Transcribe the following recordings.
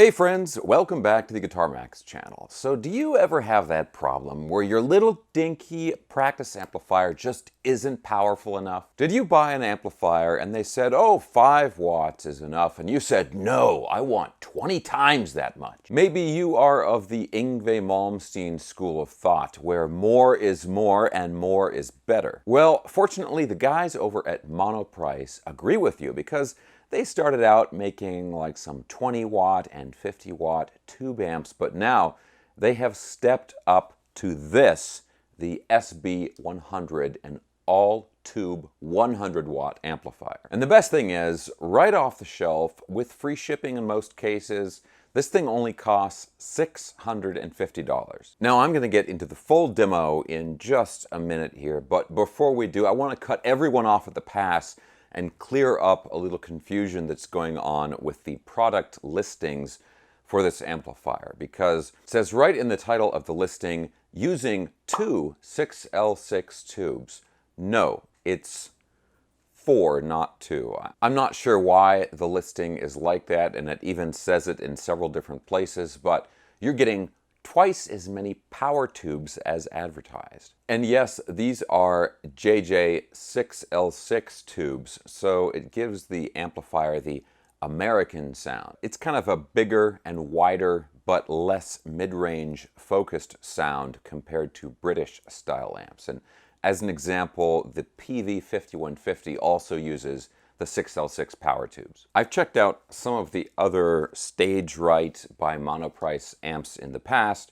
Hey friends, welcome back to the Guitar Max channel. So do you ever have that problem where your little dinky practice amplifier just isn't powerful enough? Did you buy an amplifier and they said, oh, 5 watts is enough, and you said, no, I want 20 times that much? Maybe you are of the Yngwie Malmsteen school of thought, where more is more and more is better. Well, fortunately, the guys over at Monoprice agree with you, because they started out making like some 20 watt and 50 watt tube amps, but now they have stepped up to this, the SB100, an all-tube 100 watt amplifier. And the best thing is, right off the shelf, with free shipping in most cases, this thing only costs $650. Now I'm going to get into the full demo in just a minute here, but before we do, I want to cut everyone off at the pass and clear up a little confusion that's going on with the product listings for this amplifier, because it says right in the title of the listing, using 2 6L6 tubes. No, it's 4, not 2. I'm not sure why the listing is like that, and it even says it in several different places, but you're getting twice as many power tubes as advertised. And yes, these are JJ 6L6 tubes, so it gives the amplifier the American sound. It's kind of a bigger and wider but less mid-range focused sound compared to British style amps. And as an example, the PV5150 also uses the 6L6 power tubes. I've checked out some of the other Stage Right by Monoprice amps in the past,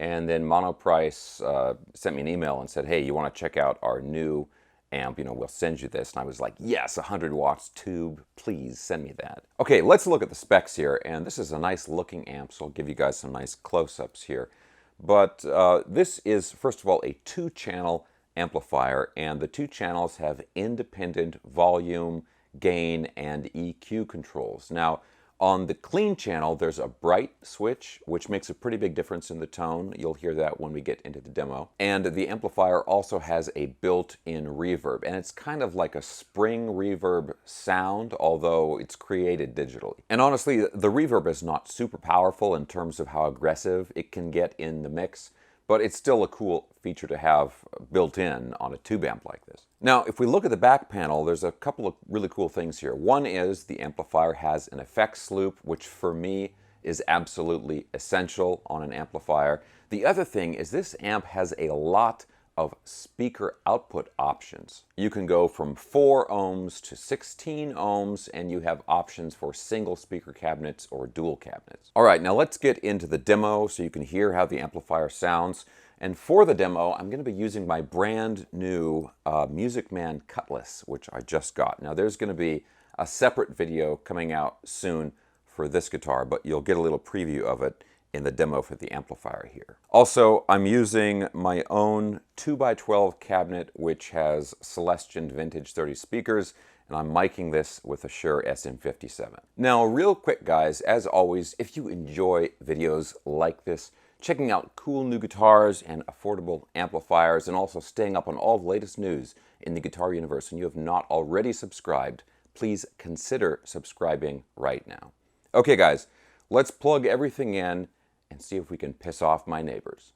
and then Monoprice sent me an email and said, hey, you want to check out our new amp, we'll send you this. And I was like, yes, 100 watts tube, please send me that. Okay, let's look at the specs here, and this is a nice looking amp, so I'll give you guys some nice close-ups here. But this is, first of all, a 2-channel amplifier, and the 2 channels have independent volume, gain, and EQ controls. Now, on the clean channel, there's a bright switch, which makes a pretty big difference in the tone. You'll hear that when we get into the demo. And the amplifier also has a built-in reverb, and it's kind of like a spring reverb sound, although it's created digitally. And honestly, the reverb is not super powerful in terms of how aggressive it can get in the mix, but it's still a cool feature to have built in on a tube amp like this. Now, if we look at the back panel, there's a couple of really cool things here. One is the amplifier has an effects loop, which for me is absolutely essential on an amplifier. The other thing is this amp has a lot of speaker output options. You can go from 4 ohms to 16 ohms, and you have options for single speaker cabinets or dual cabinets. All right, now let's get into the demo so you can hear how the amplifier sounds. And for the demo, I'm going to be using my brand new Music Man Cutlass, which I just got. Now there's going to be a separate video coming out soon for this guitar, but you'll get a little preview of it in the demo for the amplifier here. Also, I'm using my own 2x12 cabinet, which has Celestion Vintage 30 speakers, and I'm miking this with a Shure SM57. Now, real quick guys, as always, if you enjoy videos like this, checking out cool new guitars and affordable amplifiers, and also staying up on all the latest news in the guitar universe, and you have not already subscribed, please consider subscribing right now. Okay guys, let's plug everything in and see if we can piss off my neighbors.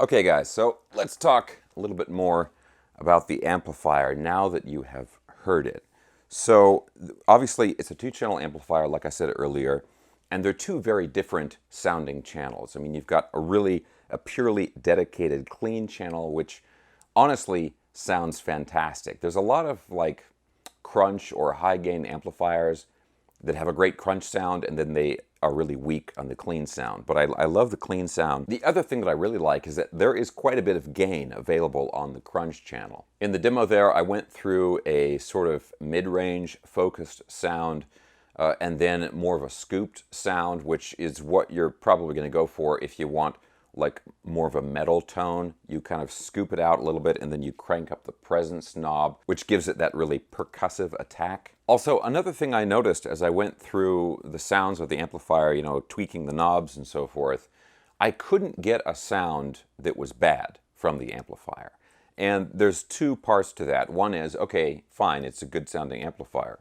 Okay guys, so let's talk a little bit more about the amplifier now that you have heard it. So obviously it's a 2-channel amplifier, like I said earlier, and they're 2 very different sounding channels. I mean, you've got a purely dedicated clean channel, which honestly sounds fantastic. There's a lot of like crunch or high gain amplifiers that have a great crunch sound, and then they are really weak on the clean sound. But I love the clean sound. The other thing that I really like is that there is quite a bit of gain available on the crunch channel. In the demo there, I went through a sort of mid-range focused sound, and then more of a scooped sound, which is what you're probably going to go for if you want like more of a metal tone. You kind of scoop it out a little bit and then you crank up the presence knob, which gives it that really percussive attack. Also, another thing I noticed as I went through the sounds of the amplifier, you know, tweaking the knobs and so forth, I couldn't get a sound that was bad from the amplifier. And there's 2 parts to that. One is, okay, fine, it's a good sounding amplifier.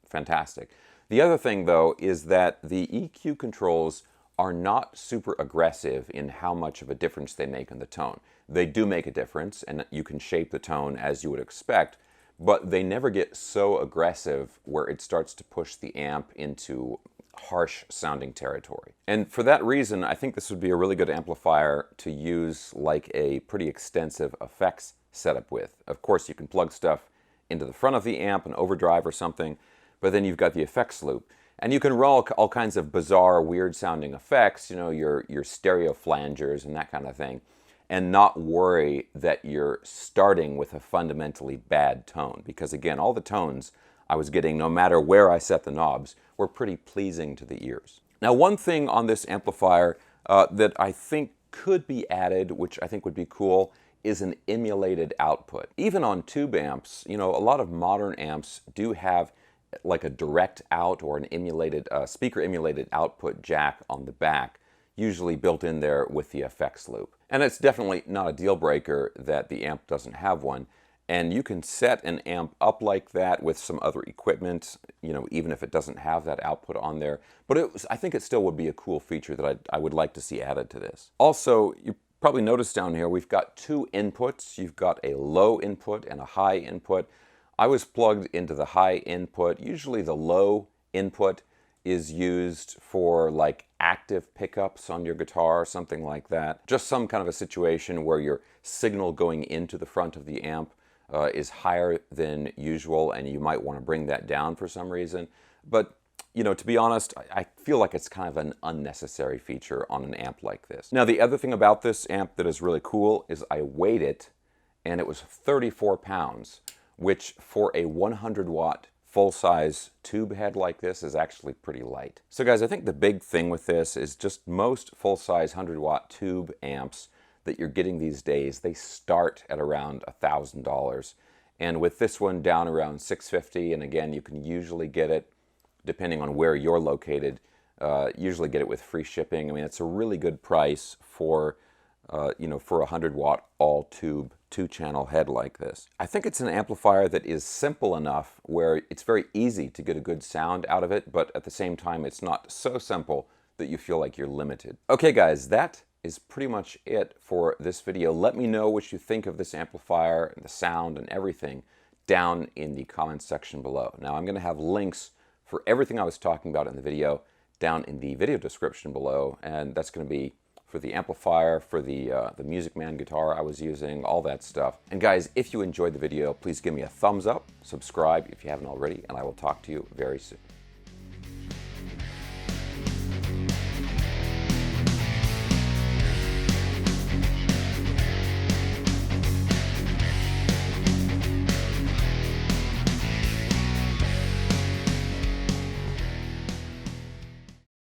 Fantastic. The other thing though is that the EQ controls are not super aggressive in how much of a difference they make in the tone. They do make a difference, and you can shape the tone as you would expect, but they never get so aggressive where it starts to push the amp into harsh sounding territory. And for that reason, I think this would be a really good amplifier to use like a pretty extensive effects setup with. Of course, you can plug stuff into the front of the amp, an overdrive or something, but then you've got the effects loop. And you can roll all kinds of bizarre, weird-sounding effects, you know, your stereo flangers and that kind of thing, and not worry that you're starting with a fundamentally bad tone. Because again, all the tones I was getting, no matter where I set the knobs, were pretty pleasing to the ears. Now, one thing on this amplifier that I think could be added, which I think would be cool, is an emulated output. Even on tube amps, you know, a lot of modern amps do have like a direct out or an emulated speaker emulated output jack on the back, usually built in there with the effects loop. And it's definitely not a deal breaker that the amp doesn't have one. And you can set an amp up like that with some other equipment, you know, even if it doesn't have that output on there. But I think it still would be a cool feature that I would like to see added to this. Also, you probably noticed down here we've got 2 inputs. You've got a low input and a high input. I was plugged into the high input. Usually the low input is used for like active pickups on your guitar or something like that. Just some kind of a situation where your signal going into the front of the amp is higher than usual, and you might want to bring that down for some reason. But you know, to be honest, I feel like it's kind of an unnecessary feature on an amp like this. Now, the other thing about this amp that is really cool is I weighed it, and it was 34 pounds. Which for a 100-watt full-size tube head like this is actually pretty light. So guys, I think the big thing with this is just most full-size 100-watt tube amps that you're getting these days, they start at around $1,000. And with this one down around $650, and again, you can usually get it, depending on where you're located, usually get it with free shipping. I mean, it's a really good price for, you know, for a 100-watt all-tube 2-channel head like this. I think it's an amplifier that is simple enough where it's very easy to get a good sound out of it, but at the same time it's not so simple that you feel like you're limited. Okay guys, that is pretty much it for this video. Let me know what you think of this amplifier and the sound and everything down in the comments section below. Now I'm going to have links for everything I was talking about in the video down in the video description below, and that's going to be for the amplifier, for the Music Man guitar I was using, all that stuff. And guys, if you enjoyed the video, please give me a thumbs up, subscribe if you haven't already, and I will talk to you very soon.